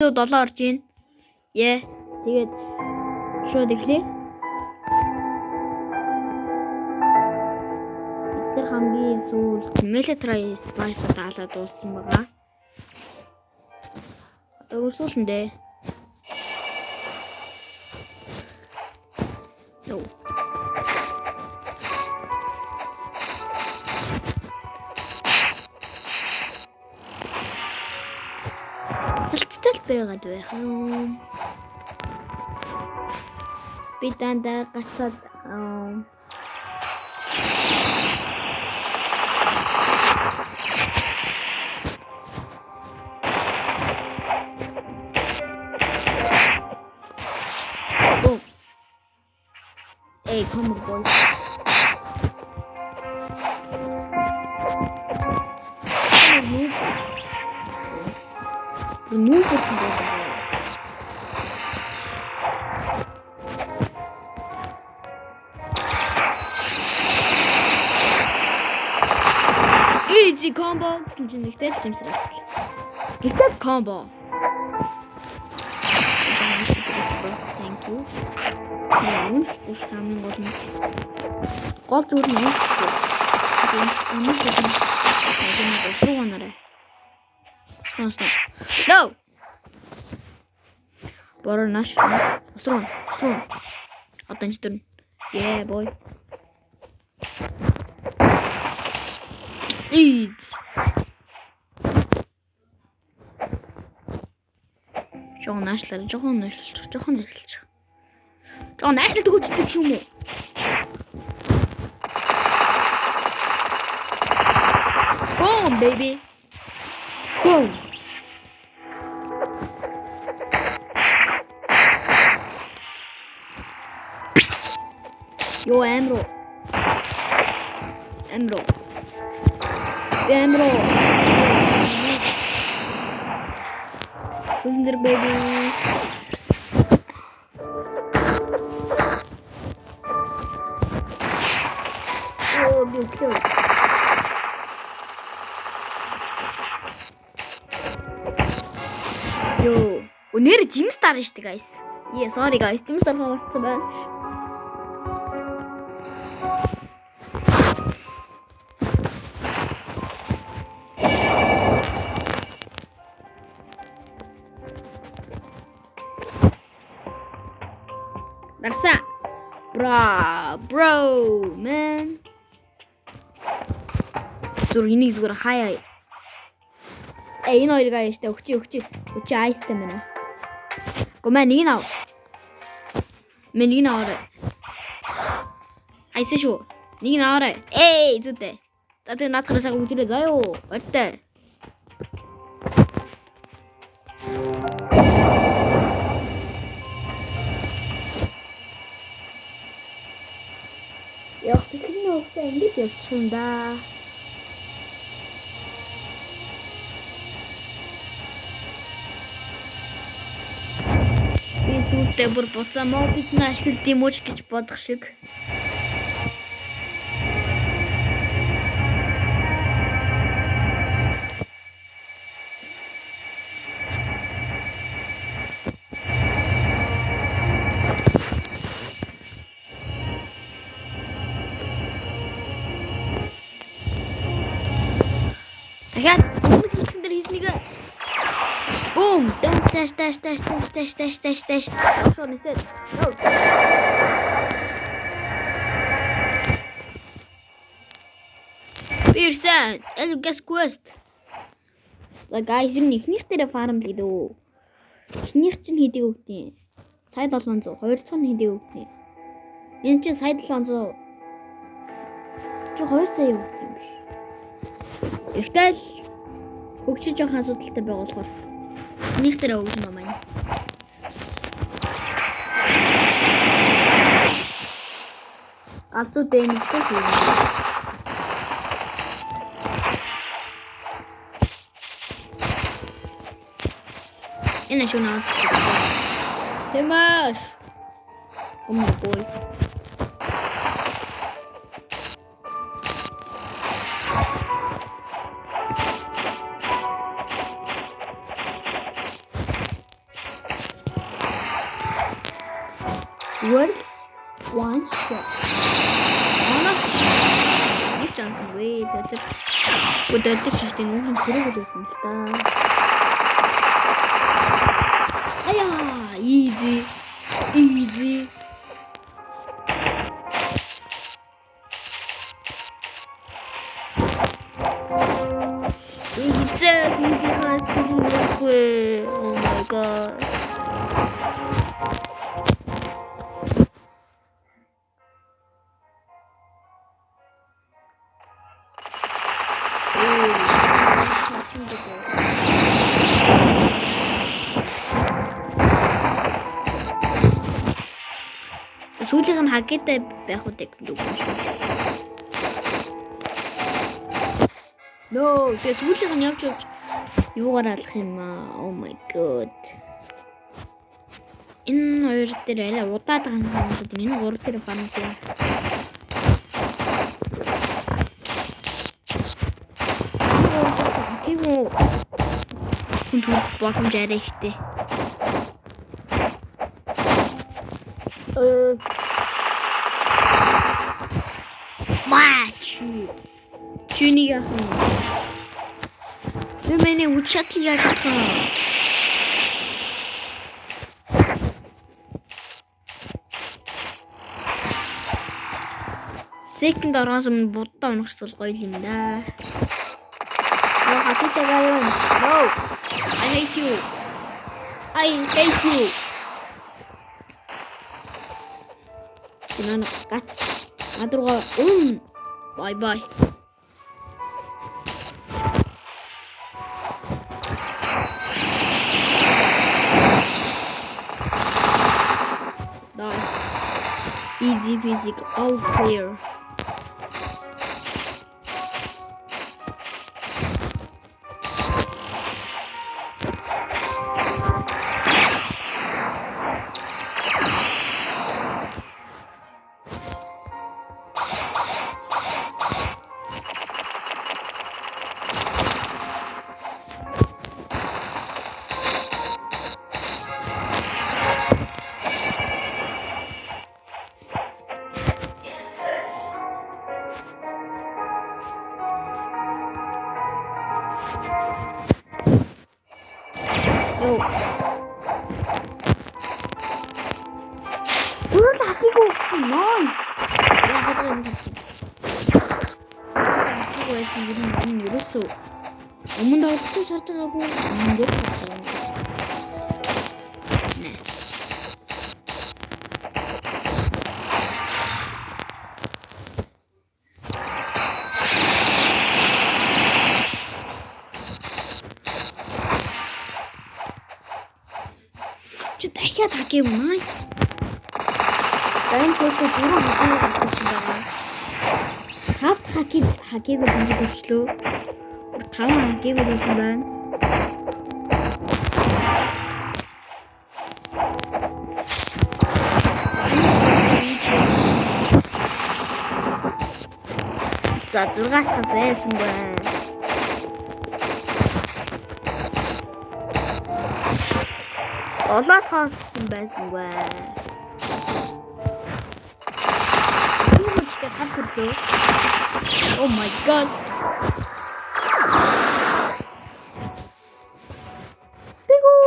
7 орж ийн. Тэгээд шууд эхлэе. Тэр хамгийн сүүлд Military Spice даалаа дууссан байгаа. Одоо үргэлжлүүлэндээ. Йоо. Цэлцтэл байгаад байх юм. Би дандаа гацаад Hey, come on, boy. Noob is easy combo. Тэгтээ чимсрээ. Тэгтээ combo. Thank you. Уж хамгийн гол нь гол зүйл нь энэ гонорой. No. Бороо наш. Осрон. Одоо энэ дөрн. Yeah, boy. Eat. Жохон нашлаа. Жохон найшлаад өгөөчтэй ч юм уу? Boom, baby. Boom. Yo, Amro. Listen there, baby. Cute. Yo, өнөр Jimstar штэ guys. Sorry guys, Jimstar хавцсан байна. Дарса. Bro, man. Энийг зүгээр хаяа. Энэ хоёр гай штэ өгчи айстай мэнэ. Гомаа нэг нь ав. Миний нэг аваа. Айсаа шүү. Нэг нь аваа. Зүтэй. Таты наатахаас өгчлээ заяо. Ортой. Яах гэвэл нөхөд ингэж явчихсан да. Үүтэй бүр буцаа мобит нь ашиглаж юм уу гэж бодох шиг. Дахиад өмнөд дээр хийснийг boom dash. Шоо нэсээ. Персэн, элгас quest. Guys, энэ ихнийх дээр фарм лээ. Ихнийх чинь хэдийг өгдیں۔ Сая 700, 200 нь хэдийг өгдیں۔ Энэ чинь сая 700. Чи 2 сая өгдیں юм биш. Ихтэл хөгжиж явах асуудалтай байгаа болохоор нэг тэрэ өгнө маань. Алто дэмжтэй хийх. Энэ ч унаа. Тэмаш. Бой. World one shot. Нэг чанс вэ. Өдөртөж чиштэй нүрийн хэрэг үзсэн л та. Аяа, easy. Oh my god. Сүүлийнх нь хагетай байх уу гэсэн үг юм шүү. No, тэгээ сүүлийнх нь явж юугаар алах юм аа? Oh my god. Энэ хоёр дээр арай удаад ганцхан энэ гурав дээр фан дээр. Тэгвэл хүн боломж арай ихтэй. Матч. Чиний яхан. Миний учат яахан. Second оргоос өмнө будаа унахсвал гоё юм да. Хаттай гайван. No. I hate you. Нана гат. Надруу bye. Die. Easy peasy, all clear. Өмнө давтаж шарж байгаагүй ингээд байна. Нэ. Чи дахиад хакив маа. Дан көтө дөрөв хакив болсон байна. Хавт хакив дэмжлөө. 5 хакив болсон байна. За 6 хакив байсан байна. Олоод хоосон байсан байна. Oh my god. Бигүү.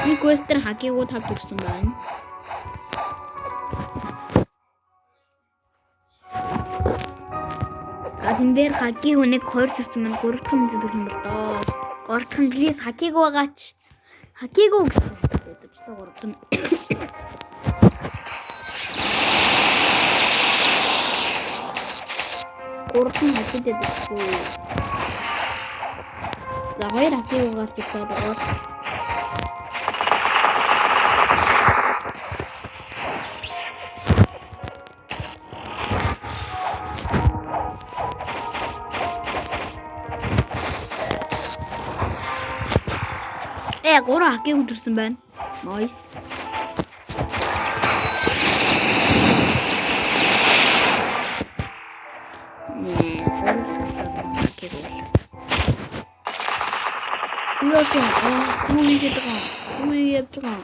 Нэг quest-ээр хакигуу тав төрсөн байна. Тэн дээр хакиг нэг 2 төрсөн байна. 3 дахь хэмжээ төрсөн бол доо. 3 дахь нь please хакиг байгаач. Хакигуу гэсэн. 3 дахь нь Уртын хатдаг байхгүй. За хоёр хатыг гарч ирсэн байгаа. Гурван хакыг өдөрсөн байна. Nice. Юу яасан? Юу хийж байгаа?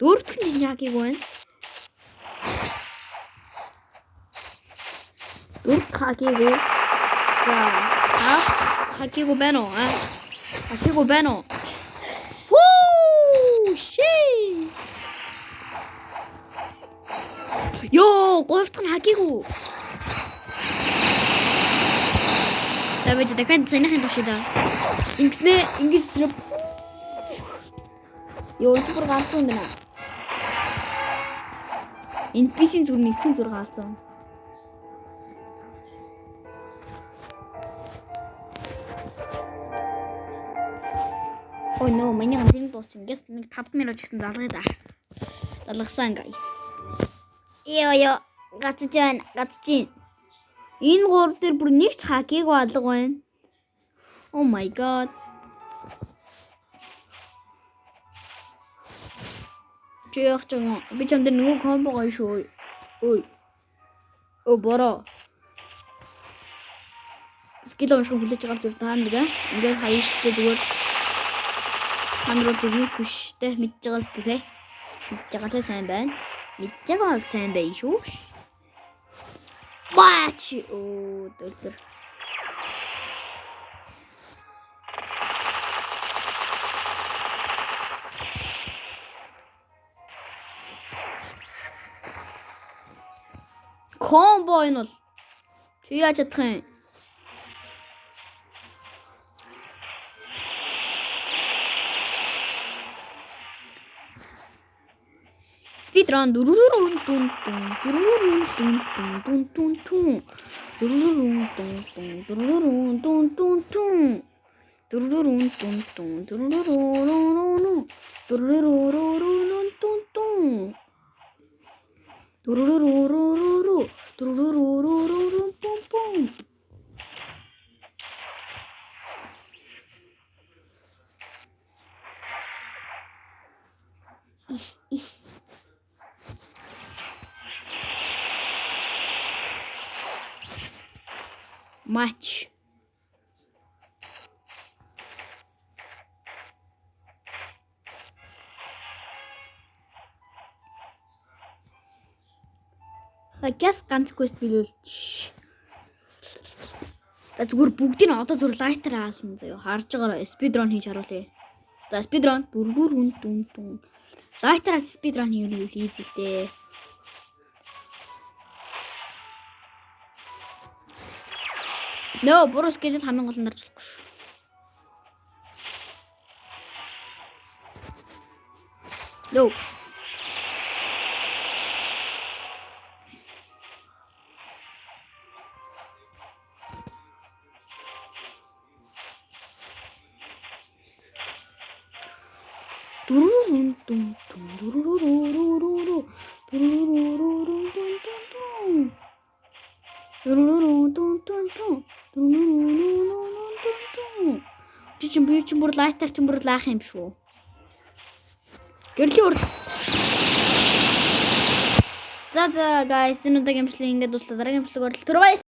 Дөрөвт нь хакийг байна. Дөрөвт хакийг. За, хакийг байна уу? Хакийг байна уу? Хүү! Ши! Йоо, гуравт нь хакийг. Давай дахиад санийхын төвшөдөө. Ингэж зэрэг. Йоо, супер ганцхан байна. NPC-ийн зүр нэгсэн зүр гаалцсан. Ой нөө, миний ганцын дууссан. Гэс нэг 5 минут гэсэн залгая да. Залгасан guys. Йоо, гацчихээн. Энэ гурав дээр бүр нэг ч хакийг алга байна. Oh my god. Жиях чам би чамд нөгөө комбо гоё шүү. Ой. О бороо. Скил оншгүй хүлээж байгаа зүйл таа нэг. Ингээд хаяа штэ зүгээр. Хамруу зүг хүштэй мэдж байгаа зү тэ. Мэдж байгаа тэ сайн байна. Мэдж байгаа сайн бай шүү. Баач. Оо доктор. Комбо энэ бол чи яаж чадах юм? Speedrun match. Газ ганц quest билүүлж. За зүгээр бүгдийг нь одоо зүгээр лайтер хаална заяа. Харж байгаараа speedrun хийж харуулъя. За speedrun дүн. Лайтер speedrun хийвэл easy дээ. No, буруу скелет хамгийн гол нь дарж болохгүй шүү. No. Чи бүр лайтер чи бүр лаах юм шүү. Гэрлийн урд. За guys, энэ удаагийн имжлэг ингээд дуслаа. Дараагийн имжлэг оролт.